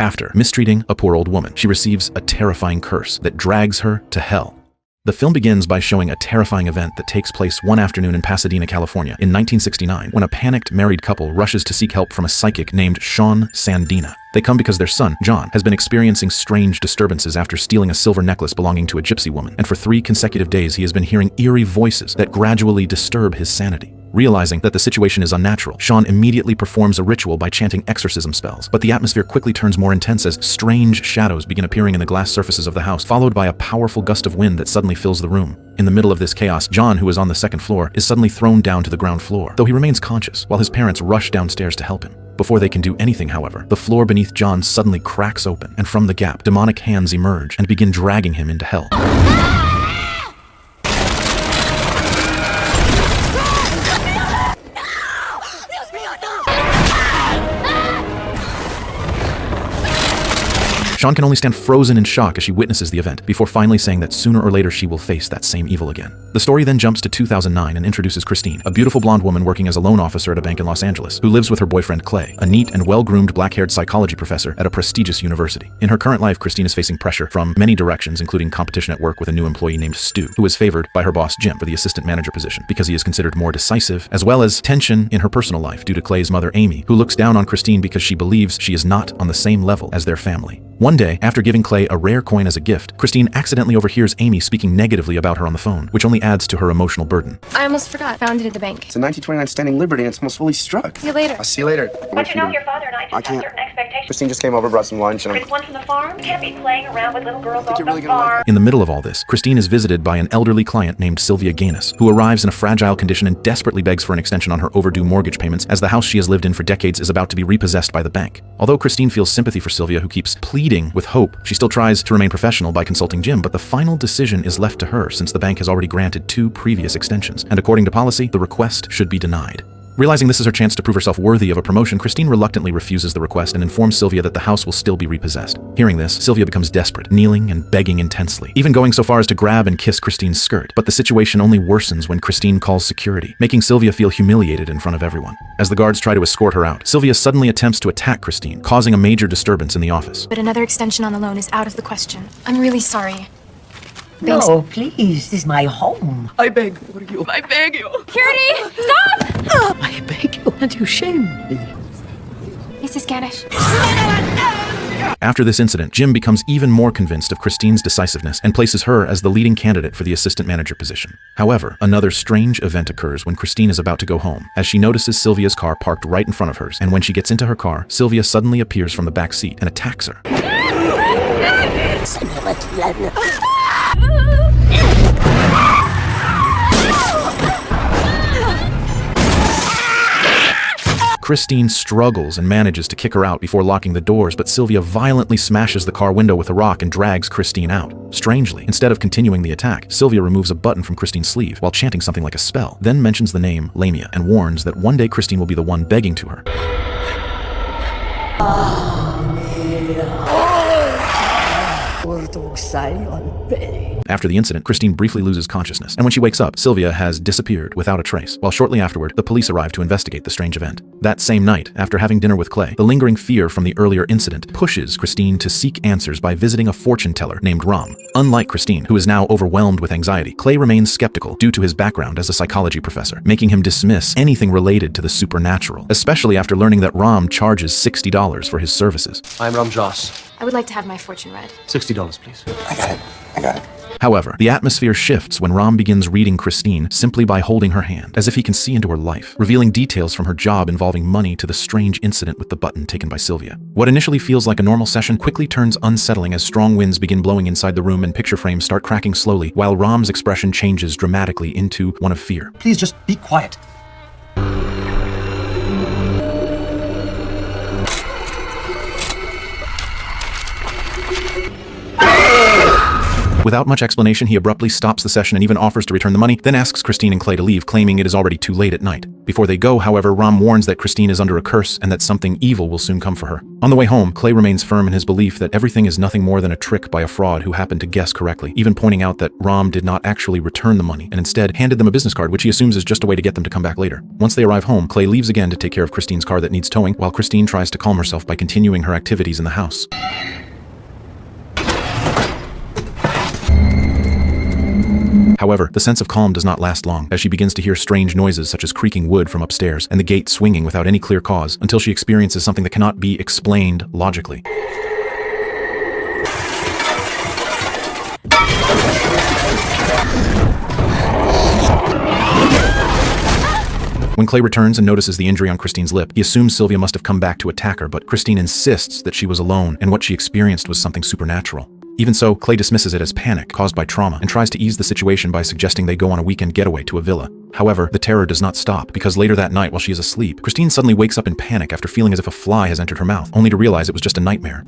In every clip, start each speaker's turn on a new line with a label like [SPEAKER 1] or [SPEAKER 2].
[SPEAKER 1] After mistreating a poor old woman, she receives a terrifying curse that drags her to hell. The film begins by showing a terrifying event that takes place one afternoon in Pasadena, California, in 1969, when a panicked married couple rushes to seek help from a psychic named Sean Sandina. They come because their son, John, has been experiencing strange disturbances after stealing a silver necklace belonging to a gypsy woman, and for 3 consecutive days he has been hearing eerie voices that gradually disturb his sanity. Realizing that the situation is unnatural, Sean immediately performs a ritual by chanting exorcism spells, but the atmosphere quickly turns more intense as strange shadows begin appearing in the glass surfaces of the house, followed by a powerful gust of wind that suddenly fills the room. In the middle of this chaos, John, who is on the 2nd floor, is suddenly thrown down to the ground floor, though he remains conscious, while his parents rush downstairs to help him. Before they can do anything, however, the floor beneath John suddenly cracks open, and from the gap, demonic hands emerge and begin dragging him into hell. Sean can only stand frozen in shock as she witnesses the event, before finally saying that sooner or later she will face that same evil again. The story then jumps to 2009 and introduces Christine, a beautiful blonde woman working as a loan officer at a bank in Los Angeles, who lives with her boyfriend Clay, a neat and well-groomed black-haired psychology professor at a prestigious university. In her current life, Christine is facing pressure from many directions, including competition at work with a new employee named Stu, who is favored by her boss Jim for the assistant manager position because he is considered more decisive, as well as tension in her personal life due to Clay's mother Amy, who looks down on Christine because she believes she is not on the same level as their family. One day, after giving Clay a rare coin as a gift, Christine accidentally overhears Amy speaking negatively about her on the phone, which only adds to her emotional burden.
[SPEAKER 2] I almost forgot. Found it at the bank.
[SPEAKER 3] It's a 1929 standing Liberty and it's almost fully struck.
[SPEAKER 2] See you later.
[SPEAKER 3] I'll see you later.
[SPEAKER 4] But you know, your father and I just have certain expectations.
[SPEAKER 3] Christine just came over, brought some lunch, and
[SPEAKER 4] There's one from the farm. You can't be playing around with little girls off
[SPEAKER 3] you're
[SPEAKER 4] the
[SPEAKER 3] really gonna like
[SPEAKER 4] farm.
[SPEAKER 1] In the middle of all this, Christine is visited by an elderly client named Sylvia Gaines, who arrives in a fragile condition and desperately begs for an extension on her overdue mortgage payments, as the house she has lived in for decades is about to be repossessed by the bank. Although Christine feels sympathy for Sylvia, who keeps pleading with hope, she still tries to remain professional by consulting Jim, but the final decision is left to her since the bank has already granted 2 previous extensions, and according to policy, the request should be denied. Realizing this is her chance to prove herself worthy of a promotion, Christine reluctantly refuses the request and informs Sylvia that the house will still be repossessed. Hearing this, Sylvia becomes desperate, kneeling and begging intensely, even going so far as to grab and kiss Christine's skirt. But the situation only worsens when Christine calls security, making Sylvia feel humiliated in front of everyone. As the guards try to escort her out, Sylvia suddenly attempts to attack Christine, causing a major disturbance in the office.
[SPEAKER 2] But another extension on the loan is out of the question. I'm really sorry. Thanks.
[SPEAKER 5] No, please, this is my home.
[SPEAKER 6] I beg for you. I beg you.
[SPEAKER 2] Security! Stop!
[SPEAKER 5] I beg you, and you shame me.
[SPEAKER 2] Mrs. Ganesh.
[SPEAKER 1] After this incident, Jim becomes even more convinced of Christine's decisiveness and places her as the leading candidate for the assistant manager position. However, another strange event occurs when Christine is about to go home, as she notices Sylvia's car parked right in front of hers, and when she gets into her car, Sylvia suddenly appears from the back seat and attacks her. Christine struggles and manages to kick her out before locking the doors, but Sylvia violently smashes the car window with a rock and drags Christine out. Strangely, instead of continuing the attack, Sylvia removes a button from Christine's sleeve while chanting something like a spell, then mentions the name Lamia and warns that one day Christine will be the one begging to her. After the incident, Christine briefly loses consciousness, and when she wakes up, Sylvia has disappeared without a trace, while shortly afterward, the police arrive to investigate the strange event. That same night, after having dinner with Clay, the lingering fear from the earlier incident pushes Christine to seek answers by visiting a fortune teller named Ram. Unlike Christine, who is now overwhelmed with anxiety, Clay remains skeptical due to his background as a psychology professor, making him dismiss anything related to the supernatural, especially after learning that Ram charges $60 for his services.
[SPEAKER 6] I'm Ram Joss.
[SPEAKER 2] I would like to have my fortune read.
[SPEAKER 6] $60, please.
[SPEAKER 3] I got it.
[SPEAKER 1] However, the atmosphere shifts when Ram begins reading Christine simply by holding her hand, as if he can see into her life, revealing details from her job involving money to the strange incident with the button taken by Sylvia. What initially feels like a normal session quickly turns unsettling as strong winds begin blowing inside the room and picture frames start cracking slowly, while Ram's expression changes dramatically into one of fear.
[SPEAKER 6] Please just be quiet.
[SPEAKER 1] Without much explanation, he abruptly stops the session and even offers to return the money, then asks Christine and Clay to leave, claiming it is already too late at night. Before they go, however, Rom warns that Christine is under a curse and that something evil will soon come for her. On the way home, Clay remains firm in his belief that everything is nothing more than a trick by a fraud who happened to guess correctly, even pointing out that Rom did not actually return the money and instead handed them a business card, which he assumes is just a way to get them to come back later. Once they arrive home, Clay leaves again to take care of Christine's car that needs towing, while Christine tries to calm herself by continuing her activities in the house. However, the sense of calm does not last long, as she begins to hear strange noises such as creaking wood from upstairs and the gate swinging without any clear cause, until she experiences something that cannot be explained logically. When Clay returns and notices the injury on Christine's lip, he assumes Sylvia must have come back to attack her, but Christine insists that she was alone and what she experienced was something supernatural. Even so, Clay dismisses it as panic caused by trauma and tries to ease the situation by suggesting they go on a weekend getaway to a villa. However, the terror does not stop, because later that night while she is asleep, Christine suddenly wakes up in panic after feeling as if a fly has entered her mouth, only to realize it was just a nightmare.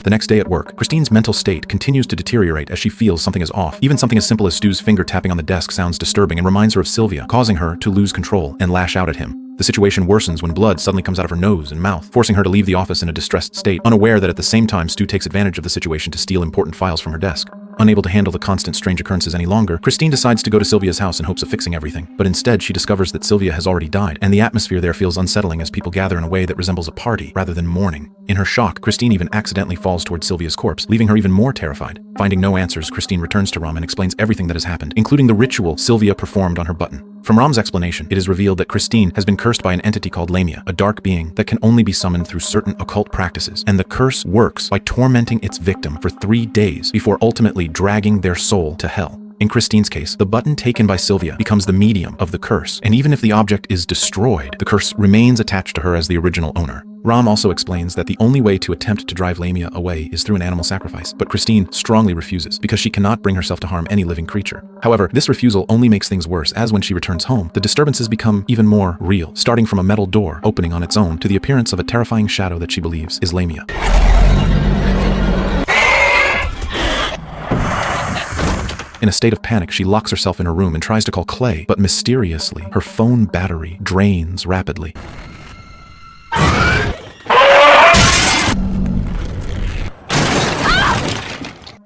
[SPEAKER 1] The next day at work, Christine's mental state continues to deteriorate as she feels something is off. Even something as simple as Stu's finger tapping on the desk sounds disturbing and reminds her of Sylvia, causing her to lose control and lash out at him. The situation worsens when blood suddenly comes out of her nose and mouth, forcing her to leave the office in a distressed state, unaware that at the same time Stu takes advantage of the situation to steal important files from her desk. Unable to handle the constant strange occurrences any longer, Christine decides to go to Sylvia's house in hopes of fixing everything, but instead she discovers that Sylvia has already died, and the atmosphere there feels unsettling as people gather in a way that resembles a party rather than mourning. In her shock, Christine even accidentally falls towards Sylvia's corpse, leaving her even more terrified. Finding no answers, Christine returns to Rom and explains everything that has happened, including the ritual Sylvia performed on her button. From Rom's explanation, it is revealed that Christine has been cursed by an entity called Lamia, a dark being that can only be summoned through certain occult practices, and the curse works by tormenting its victim for 3 days before ultimately dragging their soul to hell. In Christine's case, the button taken by Sylvia becomes the medium of the curse, and even if the object is destroyed, the curse remains attached to her as the original owner. Rom also explains that the only way to attempt to drive Lamia away is through an animal sacrifice, but Christine strongly refuses because she cannot bring herself to harm any living creature. However, this refusal only makes things worse, as when she returns home, the disturbances become even more real, starting from a metal door opening on its own to the appearance of a terrifying shadow that she believes is Lamia. In a state of panic, she locks herself in her room and tries to call Clay, but mysteriously, her phone battery drains rapidly.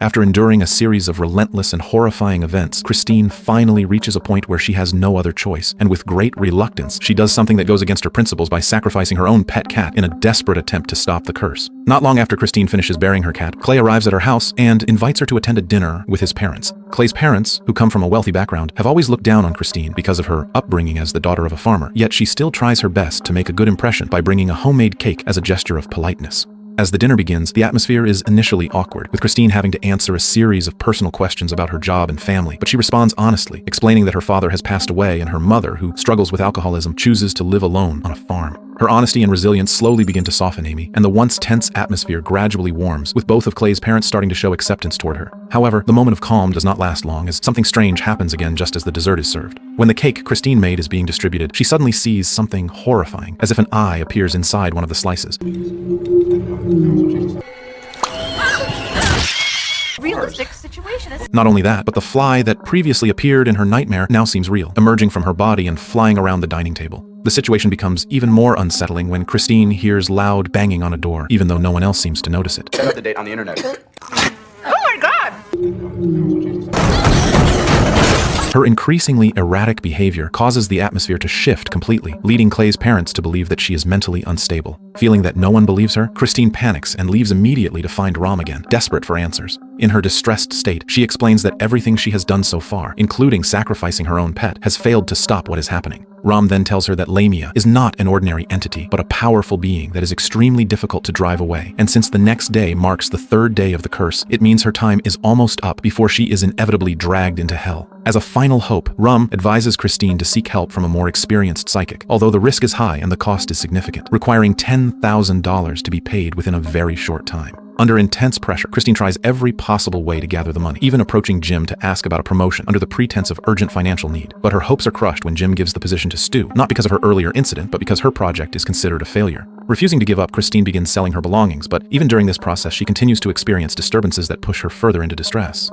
[SPEAKER 1] After enduring a series of relentless and horrifying events, Christine finally reaches a point where she has no other choice, and with great reluctance, she does something that goes against her principles by sacrificing her own pet cat in a desperate attempt to stop the curse. Not long after Christine finishes burying her cat, Clay arrives at her house and invites her to attend a dinner with his parents. Clay's parents, who come from a wealthy background, have always looked down on Christine because of her upbringing as the daughter of a farmer, yet she still tries her best to make a good impression by bringing a homemade cake as a gesture of politeness. As the dinner begins, the atmosphere is initially awkward, with Christine having to answer a series of personal questions about her job and family, but she responds honestly, explaining that her father has passed away and her mother, who struggles with alcoholism, chooses to live alone on a farm. Her honesty and resilience slowly begin to soften Amy, and the once tense atmosphere gradually warms, with both of Clay's parents starting to show acceptance toward her. However, the moment of calm does not last long, as something strange happens again just as the dessert is served. When the cake Christine made is being distributed, she suddenly sees something horrifying, as if an eye appears inside one of the slices.
[SPEAKER 4] Realistic situation is.
[SPEAKER 1] Not only that, but the fly that previously appeared in her nightmare now seems real, emerging from her body and flying around the dining table. The situation becomes even more unsettling when Christine hears loud banging on a door, even though no one else seems to notice it.
[SPEAKER 3] Check out the date on the internet.
[SPEAKER 4] Oh my god!
[SPEAKER 1] Her increasingly erratic behavior causes the atmosphere to shift completely, leading Clay's parents to believe that she is mentally unstable. Feeling that no one believes her, Christine panics and leaves immediately to find Rom again, desperate for answers. In her distressed state, she explains that everything she has done so far, including sacrificing her own pet, has failed to stop what is happening. Rom then tells her that Lamia is not an ordinary entity, but a powerful being that is extremely difficult to drive away. And since the next day marks the 3rd day of the curse, it means her time is almost up before she is inevitably dragged into hell. As a final hope, Rom advises Christine to seek help from a more experienced psychic, although the risk is high and the cost is significant, requiring $10,000 to be paid within a very short time. Under intense pressure, Christine tries every possible way to gather the money, even approaching Jim to ask about a promotion under the pretense of urgent financial need. But her hopes are crushed when Jim gives the position to Stu, not because of her earlier incident, but because her project is considered a failure. Refusing to give up, Christine begins selling her belongings, but even during this process, she continues to experience disturbances that push her further into distress.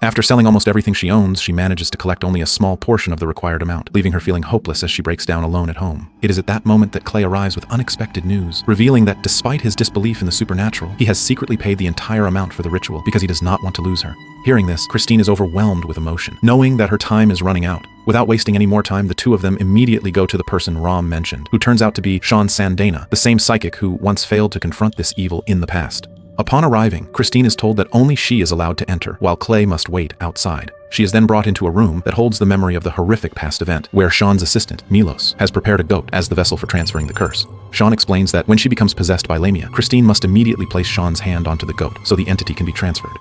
[SPEAKER 1] After selling almost everything she owns, she manages to collect only a small portion of the required amount, leaving her feeling hopeless as she breaks down alone at home. It is at that moment that Clay arrives with unexpected news, revealing that despite his disbelief in the supernatural, he has secretly paid the entire amount for the ritual because he does not want to lose her. Hearing this, Christine is overwhelmed with emotion, knowing that her time is running out. Without wasting any more time, the two of them immediately go to the person Rom mentioned, who turns out to be Sean Sandana, the same psychic who once failed to confront this evil in the past. Upon arriving, Christine is told that only she is allowed to enter, while Clay must wait outside. She is then brought into a room that holds the memory of the horrific past event, where Sean's assistant, Milos, has prepared a goat as the vessel for transferring the curse. Sean explains that when she becomes possessed by Lamia, Christine must immediately place Sean's hand onto the goat, so the entity can be transferred.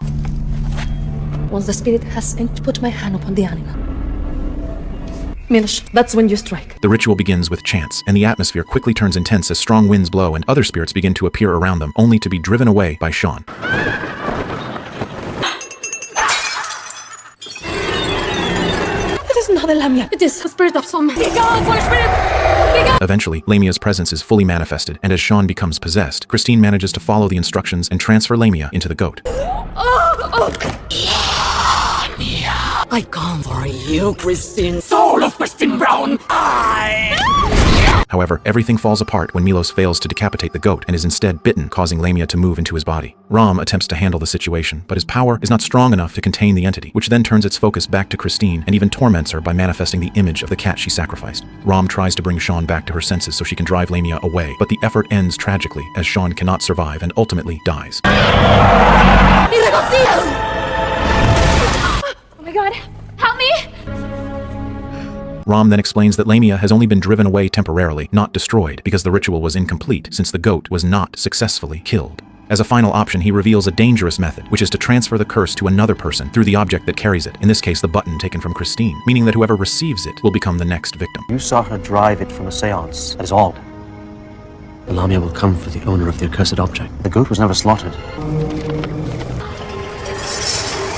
[SPEAKER 7] Once the spirit has put my hand upon the animal, Milos, that's when you strike.
[SPEAKER 1] The ritual begins with chants, and the atmosphere quickly turns intense as strong winds blow and other spirits begin to appear around them, only to be driven away by Sean.
[SPEAKER 7] It is not a Lamia. It is the spirit of some. Be gone, for spirit! Be gone!
[SPEAKER 1] Eventually, Lamia's presence is fully manifested, and as Sean becomes possessed, Christine manages to follow the instructions and transfer Lamia into the goat.
[SPEAKER 5] I come for you, Christine. Soul of Christine Brown.
[SPEAKER 1] However, everything falls apart when Milos fails to decapitate the goat and is instead bitten, causing Lamia to move into his body. Rom attempts to handle the situation, but his power is not strong enough to contain the entity, which then turns its focus back to Christine and even torments her by manifesting the image of the cat she sacrificed. Rom tries to bring Sean back to her senses so she can drive Lamia away, but the effort ends tragically as Sean cannot survive and ultimately dies.
[SPEAKER 2] Oh my god, help me!
[SPEAKER 1] Rom then explains that Lamia has only been driven away temporarily, not destroyed, because the ritual was incomplete since the goat was not successfully killed. As a final option, he reveals a dangerous method, which is to transfer the curse to another person through the object that carries it, in this case the button taken from Christine, meaning that whoever receives it will become the next victim.
[SPEAKER 6] You saw her drive it from a seance. That is all. The Lamia will come for the owner of the accursed object. The goat was never slaughtered.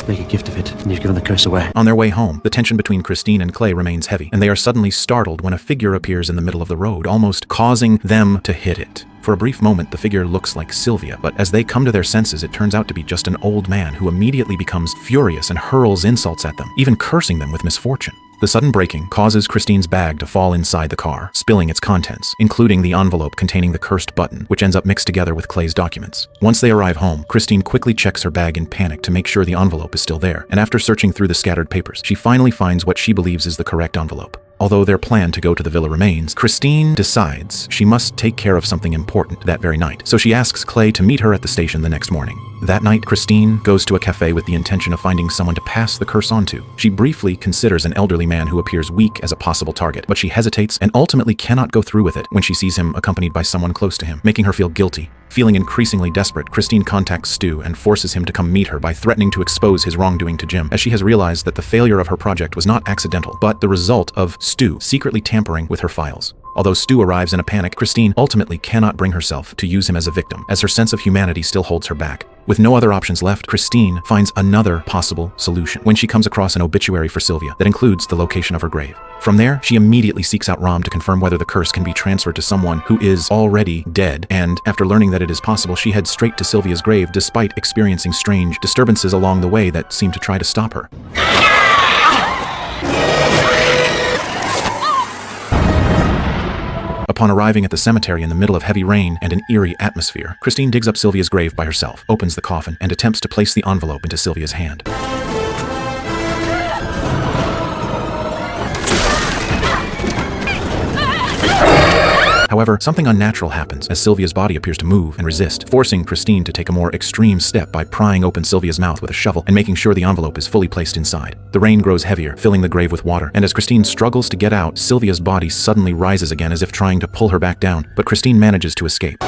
[SPEAKER 6] Make a gift of it, and you've given the curse away.
[SPEAKER 1] On their way home, the tension between Christine and Clay remains heavy, and they are suddenly startled when a figure appears in the middle of the road, almost causing them to hit it. For a brief moment, the figure looks like Sylvia, but as they come to their senses, it turns out to be just an old man who immediately becomes furious and hurls insults at them, even cursing them with misfortune. The sudden braking causes Christine's bag to fall inside the car, spilling its contents, including the envelope containing the cursed button, which ends up mixed together with Clay's documents. Once they arrive home, Christine quickly checks her bag in panic to make sure the envelope is still there, and after searching through the scattered papers, she finally finds what she believes is the correct envelope. Although their plan to go to the villa remains, Christine decides she must take care of something important that very night, so she asks Clay to meet her at the station the next morning. That night, Christine goes to a cafe with the intention of finding someone to pass the curse on to. She briefly considers an elderly man who appears weak as a possible target, but she hesitates and ultimately cannot go through with it when she sees him accompanied by someone close to him, making her feel guilty. Feeling increasingly desperate, Christine contacts Stu and forces him to come meet her by threatening to expose his wrongdoing to Jim, as she has realized that the failure of her project was not accidental, but the result of Stu secretly tampering with her files. Although Stu arrives in a panic, Christine ultimately cannot bring herself to use him as a victim, as her sense of humanity still holds her back. With no other options left, Christine finds another possible solution when she comes across an obituary for Sylvia that includes the location of her grave. From there, she immediately seeks out Rom to confirm whether the curse can be transferred to someone who is already dead, and after learning that it is possible, she heads straight to Sylvia's grave despite experiencing strange disturbances along the way that seem to try to stop her. Upon arriving at the cemetery in the middle of heavy rain and an eerie atmosphere, Christine digs up Sylvia's grave by herself, opens the coffin, and attempts to place the envelope into Sylvia's hand. However, something unnatural happens as Sylvia's body appears to move and resist, forcing Christine to take a more extreme step by prying open Sylvia's mouth with a shovel and making sure the envelope is fully placed inside. The rain grows heavier, filling the grave with water, and as Christine struggles to get out, Sylvia's body suddenly rises again as if trying to pull her back down, but Christine manages to escape.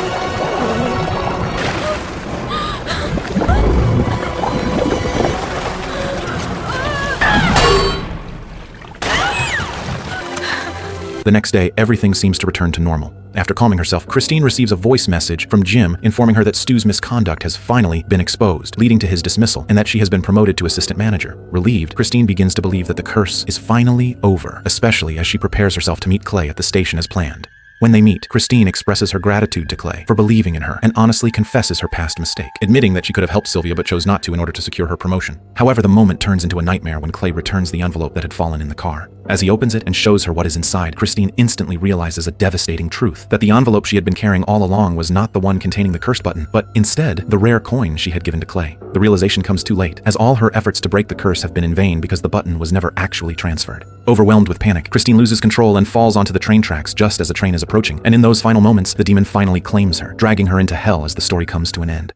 [SPEAKER 1] The The next day, everything seems to return to normal. After calming herself, Christine receives a voice message from Jim informing her that Stu's misconduct has finally been exposed, leading to his dismissal, and that she has been promoted to assistant manager. Relieved, Christine begins to believe that the curse is finally over, especially as she prepares herself to meet Clay at the station as planned. When they meet, Christine expresses her gratitude to Clay for believing in her and honestly confesses her past mistake, admitting that she could have helped Sylvia but chose not to in order to secure her promotion. However, the moment turns into a nightmare when Clay returns the envelope that had fallen in the car. As he opens it and shows her what is inside, Christine instantly realizes a devastating truth, that the envelope she had been carrying all along was not the one containing the cursed button, but instead the rare coin she had given to Clay. The realization comes too late, as all her efforts to break the curse have been in vain because the button was never actually transferred. Overwhelmed with panic, Christine loses control and falls onto the train tracks just as the train is approaching, and in those final moments, the demon finally claims her, dragging her into hell as the story comes to an end.